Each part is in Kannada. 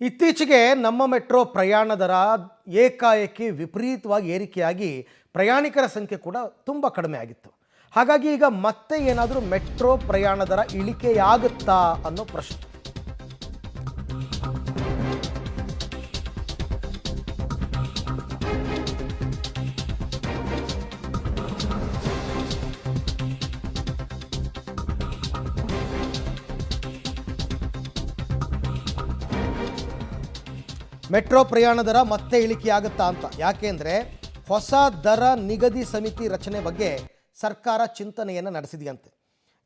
ಇತ್ತೀಚೆಗೆ ನಮ್ಮ ಮೆಟ್ರೋ ಪ್ರಯಾಣ ದರ ಏಕಾಏಕಿ ವಿಪರೀತವಾಗಿ ಏರಿಕೆಯಾಗಿ ಪ್ರಯಾಣಿಕರ ಸಂಖ್ಯೆ ಕೂಡ ತುಂಬ ಕಡಿಮೆ ಆಗಿತ್ತು. ಹಾಗಾಗಿ ಈಗ ಮತ್ತೆ ಏನಾದರೂ ಮೆಟ್ರೋ ಪ್ರಯಾಣ ದರ ಇಳಿಕೆಯಾಗುತ್ತಾ ಅನ್ನೋ ಪ್ರಶ್ನೆ. ಮೆಟ್ರೋ ಪ್ರಯಾಣ ದರ ಮತ್ತೆ ಇಳಿಕೆಯಾಗುತ್ತಾ ಅಂತ. ಯಾಕೆಂದರೆ ಹೊಸ ದರ ನಿಗದಿ ಸಮಿತಿ ರಚನೆ ಬಗ್ಗೆ ಸರ್ಕಾರ ಚಿಂತನೆಯನ್ನು ನಡೆಸಿದೆಯಂತೆ.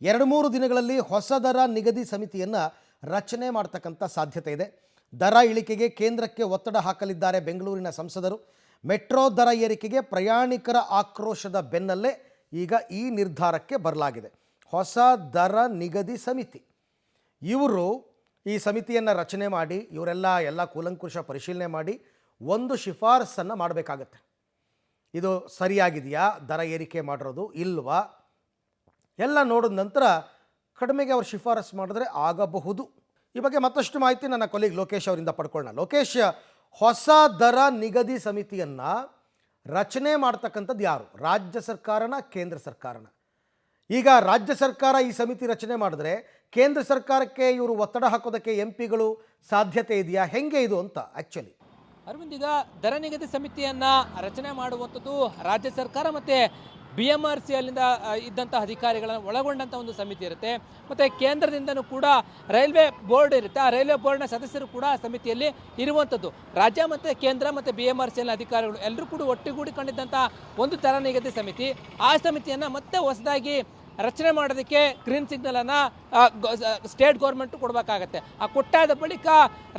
2-3 ದಿನಗಳಲ್ಲಿ ಹೊಸ ದರ ನಿಗದಿ ಸಮಿತಿಯನ್ನು ರಚನೆ ಮಾಡ್ತಕ್ಕಂಥ ಸಾಧ್ಯತೆ ಇದೆ. ದರ ಇಳಿಕೆಗೆ ಕೇಂದ್ರಕ್ಕೆ ಒತ್ತಡ ಹಾಕಲಿದ್ದಾರೆ ಬೆಂಗಳೂರಿನ ಸಂಸದರು. ಮೆಟ್ರೋ ದರ ಏರಿಕೆಗೆ ಪ್ರಯಾಣಿಕರ ಆಕ್ರೋಶದ ಬೆನ್ನಲ್ಲೇ ಈಗ ಈ ನಿರ್ಧಾರಕ್ಕೆ ಬರಲಾಗಿದೆ. ಹೊಸ ದರ ನಿಗದಿ ಸಮಿತಿ ಇವರು ಈ ಸಮಿತಿಯನ್ನು ರಚನೆ ಮಾಡಿ ಇವರೆಲ್ಲ ಕೂಲಂಕುಷ ಪರಿಶೀಲನೆ ಮಾಡಿ ಒಂದು ಶಿಫಾರಸನ್ನು ಮಾಡಬೇಕಾಗತ್ತೆ. ಇದು ಸರಿಯಾಗಿದೆಯಾ, ದರ ಏರಿಕೆ ಮಾಡಿರೋದು ಇಲ್ವಾ, ಎಲ್ಲ ನೋಡಿದ ನಂತರ ಕಡಿಮೆಗೆ ಅವ್ರು ಶಿಫಾರಸು ಮಾಡಿದ್ರೆ ಆಗಬಹುದು. ಈ ಬಗ್ಗೆ ಮತ್ತಷ್ಟು ಮಾಹಿತಿ ನನ್ನ ಕೊಲೀಗ್ ಲೋಕೇಶ್ ಅವರಿಂದ ಪಡ್ಕೊಳ್ಳೋಣ. ಲೋಕೇಶ್, ಹೊಸ ದರ ನಿಗದಿ ಸಮಿತಿಯನ್ನು ರಚನೆ ಮಾಡ್ತಕ್ಕಂಥದ್ದು ಯಾರು? ರಾಜ್ಯ ಸರ್ಕಾರನ, ಕೇಂದ್ರ ಸರ್ಕಾರನ? ಈಗ ರಾಜ್ಯ ಸರ್ಕಾರ ಈ ಸಮಿತಿ ರಚನೆ ಮಾಡಿದ್ರೆ ಕೇಂದ್ರ ಸರ್ಕಾರಕ್ಕೆ ಇವರು ಒತ್ತಡ ಹಾಕೋದಕ್ಕೆ ಎಂಪಿಗಳು ಸಾಧ್ಯತೆ ಇದೆಯಾ? ಹೆಂಗೆ ಇದು ಅಂತ ಆ್ಯಕ್ಚುಲಿ ಅರವಿಂದ್, ಈಗ ದರ ನಿಗದಿ ಸಮಿತಿಯನ್ನು ರಚನೆ ಮಾಡುವಂಥದ್ದು ರಾಜ್ಯ ಸರ್ಕಾರ ಮತ್ತು BMRC ಅಲ್ಲಿಂದ ಇದ್ದಂಥ ಅಧಿಕಾರಿಗಳನ್ನು ಒಳಗೊಂಡಂಥ ಒಂದು ಸಮಿತಿ ಇರುತ್ತೆ. ಮತ್ತು ಕೇಂದ್ರದಿಂದನೂ ಕೂಡ ರೈಲ್ವೆ ಬೋರ್ಡ್ ಇರುತ್ತೆ. ಆ ರೈಲ್ವೆ ಬೋರ್ಡ್ನ ಸದಸ್ಯರು ಕೂಡ ಸಮಿತಿಯಲ್ಲಿ ಇರುವಂಥದ್ದು. ರಾಜ್ಯ ಮತ್ತು ಕೇಂದ್ರ ಮತ್ತು BMRC ಅಲ್ಲಿನ ಅಧಿಕಾರಿಗಳು ಎಲ್ಲರೂ ಕೂಡ ಒಟ್ಟುಗೂಡಿಕೊಂಡಿದ್ದಂಥ ಒಂದು ದರ ನಿಗದಿ ಸಮಿತಿ. ಆ ಸಮಿತಿಯನ್ನು ಮತ್ತೆ ಹೊಸದಾಗಿ ರಚನೆ ಮಾಡೋದಕ್ಕೆ ಗ್ರೀನ್ ಸಿಗ್ನಲನ್ನು ಸ್ಟೇಟ್ ಗೌರ್ಮೆಂಟು ಕೊಡಬೇಕಾಗತ್ತೆ. ಆ ಕೊಟ್ಟಾದ ಬಳಿಕ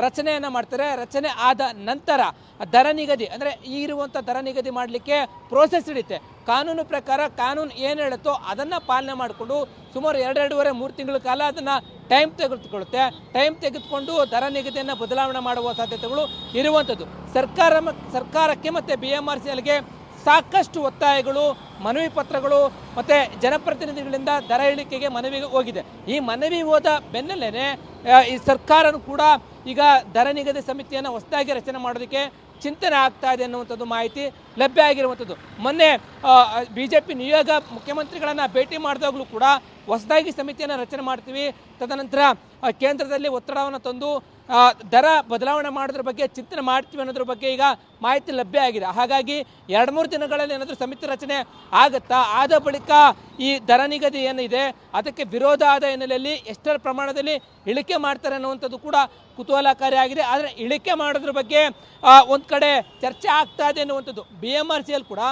ರಚನೆಯನ್ನು ಮಾಡ್ತಾರೆ. ರಚನೆ ಆದ ನಂತರ ದರ ನಿಗದಿ ಅಂದರೆ ಇರುವಂಥ ದರ ನಿಗದಿ ಮಾಡಲಿಕ್ಕೆ ಪ್ರೋಸೆಸ್ ಹಿಡಿಯುತ್ತೆ. ಕಾನೂನು ಪ್ರಕಾರ ಕಾನೂನು ಏನು ಹೇಳುತ್ತೋ ಅದನ್ನು ಪಾಲನೆ ಮಾಡಿಕೊಂಡು ಸುಮಾರು 2-2.5-3 ತಿಂಗಳ ಕಾಲ ಅದನ್ನು ಟೈಮ್ ತೆಗೆದುಕೊಂಡು ದರ ನಿಗದಿಯನ್ನು ಬದಲಾವಣೆ ಮಾಡುವ ಸಾಧ್ಯತೆಗಳು ಇರುವಂಥದ್ದು. ಸರ್ಕಾರಕ್ಕೆ ಮತ್ತು BMRC ಅಲ್ಲಿಗೆ ಸಾಕಷ್ಟು ಒತ್ತಾಯಗಳು, ಮನವಿ ಪತ್ರಗಳು ಮತ್ತು ಜನಪ್ರತಿನಿಧಿಗಳಿಂದ ದರ ಇಳಿಕೆಗೆ ಮನವಿ ಹೋಗಿದೆ. ಈ ಮನವಿ ಹೋದ ಬೆನ್ನಲ್ಲೇ ಈ ಸರ್ಕಾರನೂ ಕೂಡ ಈಗ ದರ ನಿಗದಿ ಸಮಿತಿಯನ್ನು ಹೊಸದಾಗಿ ರಚನೆ ಮಾಡೋದಕ್ಕೆ ಚಿಂತನೆ ಆಗ್ತಾ ಇದೆ ಅನ್ನುವಂಥದ್ದು ಮಾಹಿತಿ ಲಭ್ಯ ಆಗಿರುವಂಥದ್ದು. ಮೊನ್ನೆ BJP ನಿಯೋಗ ಮುಖ್ಯಮಂತ್ರಿಗಳನ್ನು ಭೇಟಿ ಮಾಡಿದಾಗಲೂ ಕೂಡ ಹೊಸದಾಗಿ ಸಮಿತಿಯನ್ನು ರಚನೆ ಮಾಡ್ತೀವಿ, ತದನಂತರ ಕೇಂದ್ರದಲ್ಲಿ ಒತ್ತಡವನ್ನು ತಂದು ದರ ಬದಲಾವಣೆ ಮಾಡೋದ್ರ ಬಗ್ಗೆ ಚಿಂತನೆ ಮಾಡ್ತೀವಿ ಅನ್ನೋದ್ರ ಬಗ್ಗೆ ಈಗ ಮಾಹಿತಿ ಲಭ್ಯ ಆಗಿದೆ. ಹಾಗಾಗಿ 2-3 ದಿನಗಳಲ್ಲಿ ಏನಾದರೂ ಸಮಿತಿ ರಚನೆ ಆಗುತ್ತಾ, ಆದ ಬಳಿಕ ಈ ದರ ನಿಗದಿ ಏನಿದೆ ಅದಕ್ಕೆ ವಿರೋಧ ಆದ ಹಿನ್ನೆಲೆಯಲ್ಲಿ ಎಷ್ಟರ ಪ್ರಮಾಣದಲ್ಲಿ ಇಳಿಕೆ ಮಾಡ್ತಾರೆ ಅನ್ನುವಂಥದ್ದು ಕೂಡ ಕುತೂಹಲಕಾರಿಯಾಗಿದೆ. ಆದರೆ ಇಳಿಕೆ ಮಾಡೋದ್ರ ಬಗ್ಗೆ ಒಂದು ಕಡೆ ಚರ್ಚೆ ಆಗ್ತಾ ಇದೆ ಅನ್ನುವಂಥದ್ದು. BMRC ಅಲ್ಲಿ ಕೂಡ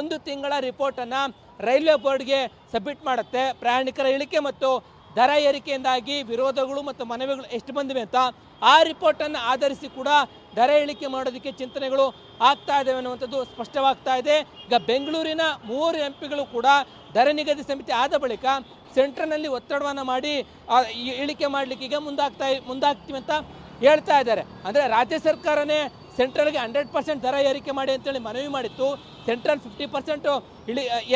1 ತಿಂಗಳ ರಿಪೋರ್ಟನ್ನು ರೈಲ್ವೆ ಬೋರ್ಡ್ಗೆ ಸಬ್ಮಿಟ್ ಮಾಡುತ್ತೆ. ಪ್ರಯಾಣಿಕರ ಇಳಿಕೆ ಮತ್ತು ದರ ಏರಿಕೆಯಿಂದಾಗಿ ವಿರೋಧಗಳು ಮತ್ತು ಮನವಿಗಳು ಎಷ್ಟು ಬಂದಿವೆ ಅಂತ ಆ ರಿಪೋರ್ಟನ್ನು ಆಧರಿಸಿ ಕೂಡ ದರ ಇಳಿಕೆ ಮಾಡೋದಕ್ಕೆ ಚಿಂತನೆಗಳು ಆಗ್ತಾ ಇದ್ದಾವೆ ಅನ್ನುವಂಥದ್ದು ಸ್ಪಷ್ಟವಾಗ್ತಾ ಇದೆ. ಈಗ ಬೆಂಗಳೂರಿನ 3 ಎಂಪಿಗಳು ಕೂಡ ದರ ನಿಗದಿ ಸಮಿತಿ ಆದ ಬಳಿಕ ಸೆಂಟ್ರಲ್ನಲ್ಲಿ ಒತ್ತಡವನ್ನು ಮಾಡಿ ಇಳಿಕೆ ಮಾಡಲಿಕ್ಕೆ ಈಗ ಮುಂದಾಗ್ತೀವಿ ಅಂತ ಹೇಳ್ತಾ ಇದ್ದಾರೆ. ಅಂದರೆ ರಾಜ್ಯ ಸರ್ಕಾರನೇ ಸೆಂಟ್ರಲ್ಗೆ 100% ದರ ಏರಿಕೆ ಮಾಡಿ ಅಂತೇಳಿ ಮನವಿ ಮಾಡಿತ್ತು. ಸೆಂಟ್ರಲ್ 50%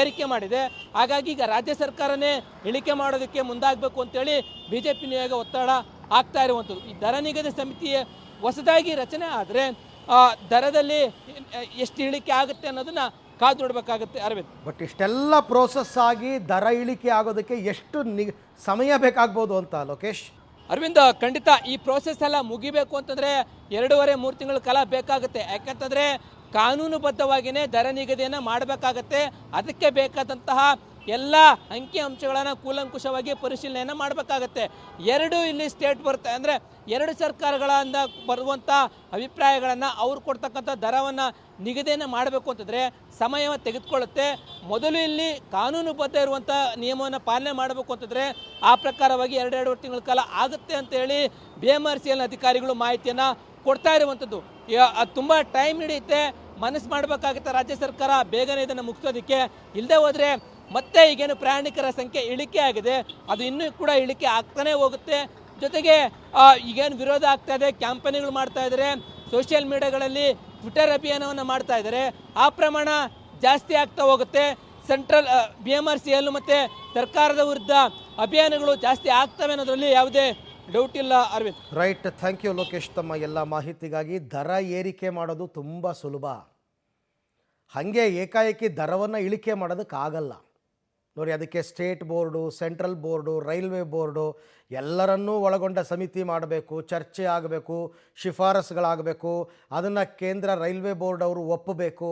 ಏರಿಕೆ ಮಾಡಿದೆ. ಹಾಗಾಗಿ ಈಗ ರಾಜ್ಯ ಸರ್ಕಾರನೇ ಇಳಿಕೆ ಮಾಡೋದಕ್ಕೆ ಮುಂದಾಗಬೇಕು ಅಂತೇಳಿ BJP ನಿಯೋಗ ಒತ್ತಡ ಆಗ್ತಾ ಇರುವಂಥದ್ದು. ಈ ದರ ನಿಗದಿ ಸಮಿತಿಯ ಹೊಸದಾಗಿ ರಚನೆ ಆದರೆ ದರದಲ್ಲಿ ಎಷ್ಟು ಇಳಿಕೆ ಆಗುತ್ತೆ ಅನ್ನೋದನ್ನು ಕಾದು ನೋಡಬೇಕಾಗುತ್ತೆ ಅರವಿಂದ್. ಬಟ್ ಇಷ್ಟೆಲ್ಲ ಪ್ರೋಸೆಸ್ ಆಗಿ ದರ ಇಳಿಕೆ ಆಗೋದಕ್ಕೆ ಎಷ್ಟು ಸಮಯ ಬೇಕಾಗ್ಬೋದು ಅಂತ ಲೋಕೇಶ್? ಅರವಿಂದ್, ಖಂಡಿತ ಈ ಪ್ರೋಸೆಸ್ ಎಲ್ಲ ಮುಗಿಬೇಕು ಅಂತಂದರೆ 2-3 ತಿಂಗಳ ಕಾಲ ಬೇಕಾಗುತ್ತೆ. ಯಾಕಂತಂದರೆ ಕಾನೂನುಬದ್ಧವಾಗಿಯೇ ದರ ನಿಗದಿಯನ್ನು ಮಾಡಬೇಕಾಗತ್ತೆ. ಅದಕ್ಕೆ ಬೇಕಾದಂತಹ ಎಲ್ಲ ಅಂಕಿ ಅಂಶಗಳನ್ನು ಕೂಲಂಕುಷವಾಗಿ ಪರಿಶೀಲನೆಯನ್ನು ಮಾಡಬೇಕಾಗತ್ತೆ. ಇಲ್ಲಿ ಸ್ಟೇಟ್ ಬರುತ್ತೆ ಅಂದರೆ 2 ಸರ್ಕಾರಗಳಿಂದ ಬರುವಂಥ ಅಭಿಪ್ರಾಯಗಳನ್ನು ಅವ್ರು ಕೊಡ್ತಕ್ಕಂಥ ದರವನ್ನು ನಿಗದಿಯನ್ನು ಮಾಡಬೇಕು ಅಂತಂದರೆ ಸಮಯ ತೆಗೆದುಕೊಳ್ಳುತ್ತೆ. ಮೊದಲು ಇಲ್ಲಿ ಕಾನೂನುಬದ್ಧ ಇರುವಂಥ ನಿಯಮವನ್ನು ಪಾಲನೆ ಮಾಡಬೇಕು ಅಂತಂದರೆ ಆ ಪ್ರಕಾರವಾಗಿ 2 ತಿಂಗಳ ಕಾಲ ಆಗುತ್ತೆ ಅಂತೇಳಿ BMRC ಅಧಿಕಾರಿಗಳು ಮಾಹಿತಿಯನ್ನು ಕೊಡ್ತಾ ಇರುವಂಥದ್ದು. ತುಂಬ ಟೈಮ್ ಹಿಡಿಯುತ್ತೆ, ಮನಸ್ಸು ಮಾಡಬೇಕಾಗುತ್ತೆ ರಾಜ್ಯ ಸರ್ಕಾರ ಬೇಗನೆ ಇದನ್ನು ಮುಗಿಸೋದಕ್ಕೆ. ಇಲ್ಲದೆ ಹೋದರೆ ಮತ್ತೆ ಈಗೇನು ಪ್ರಯಾಣಿಕರ ಸಂಖ್ಯೆ ಇಳಿಕೆ ಆಗಿದೆ, ಅದು ಇನ್ನೂ ಕೂಡ ಇಳಿಕೆ ಆಗ್ತಾನೆ ಹೋಗುತ್ತೆ. ಜೊತೆಗೆ ಈಗೇನು ವಿರೋಧ ಆಗ್ತಾ ಇದೆ, ಕ್ಯಾಂಪೇನ್ಗಳು ಮಾಡ್ತಾ ಇದ್ದಾರೆ, ಸೋಷಿಯಲ್ ಮೀಡಿಯಾಗಳಲ್ಲಿ ಟ್ವಿಟರ್ ಅಭಿಯಾನವನ್ನು ಮಾಡ್ತಾ ಇದ್ದಾರೆ, ಆ ಪ್ರಮಾಣ ಜಾಸ್ತಿ ಆಗ್ತಾ ಹೋಗುತ್ತೆ. ಸೆಂಟ್ರಲ್ BMRC ಮತ್ತು ಸರ್ಕಾರದ ವಿರುದ್ಧ ಅಭಿಯಾನಗಳು ಜಾಸ್ತಿ ಆಗ್ತವೆ ಅನ್ನೋದರಲ್ಲಿ ಯಾವುದೇ ಡೌಟ್ ಇಲ್ಲ Arvind. Right, thank you Lokesh ತಮ್ಮ ಎಲ್ಲ ಮಾಹಿತಿಗಾಗಿ. ದರ ಏರಿಕೆ ಮಾಡೋದು ತುಂಬ ಸುಲಭ, ಹಾಗೆ ಏಕಾಏಕಿ ದರವನ್ನು ಇಳಿಕೆ ಮಾಡೋದಕ್ಕಾಗಲ್ಲ ನೋಡಿ. ಅದಕ್ಕೆ state board, central board, railway board ಎಲ್ಲರನ್ನೂ ಒಳಗೊಂಡ ಸಮಿತಿ ಮಾಡಬೇಕು, ಚರ್ಚೆ ಆಗಬೇಕು, ಶಿಫಾರಸುಗಳಾಗಬೇಕು, ಅದನ್ನು ಕೇಂದ್ರ ರೈಲ್ವೆ ಬೋರ್ಡ್ ಅವರು ಒಪ್ಪಬೇಕು,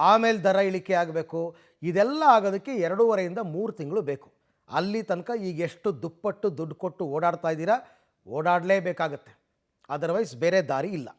ಆಮೇಲೆ ದರ ಇಳಿಕೆ ಆಗಬೇಕು. ಇದೆಲ್ಲ ಆಗೋದಕ್ಕೆ 2.5 ಇಂದ 3 ತಿಂಗಳು ಬೇಕು. ಅಲ್ಲಿ ತನಕ ಈಗ ಎಷ್ಟು ದುಪ್ಪಟ್ಟು ದುಡ್ಡು ಕೊಟ್ಟು ಓಡಾಡ್ತಾ ಇದ್ದೀರಾ, ಓಡಾಡಲೇಬೇಕಾಗತ್ತೆ, ಅದರ್ವೈಸ್ ಬೇರೆ ದಾರಿ ಇಲ್ಲ.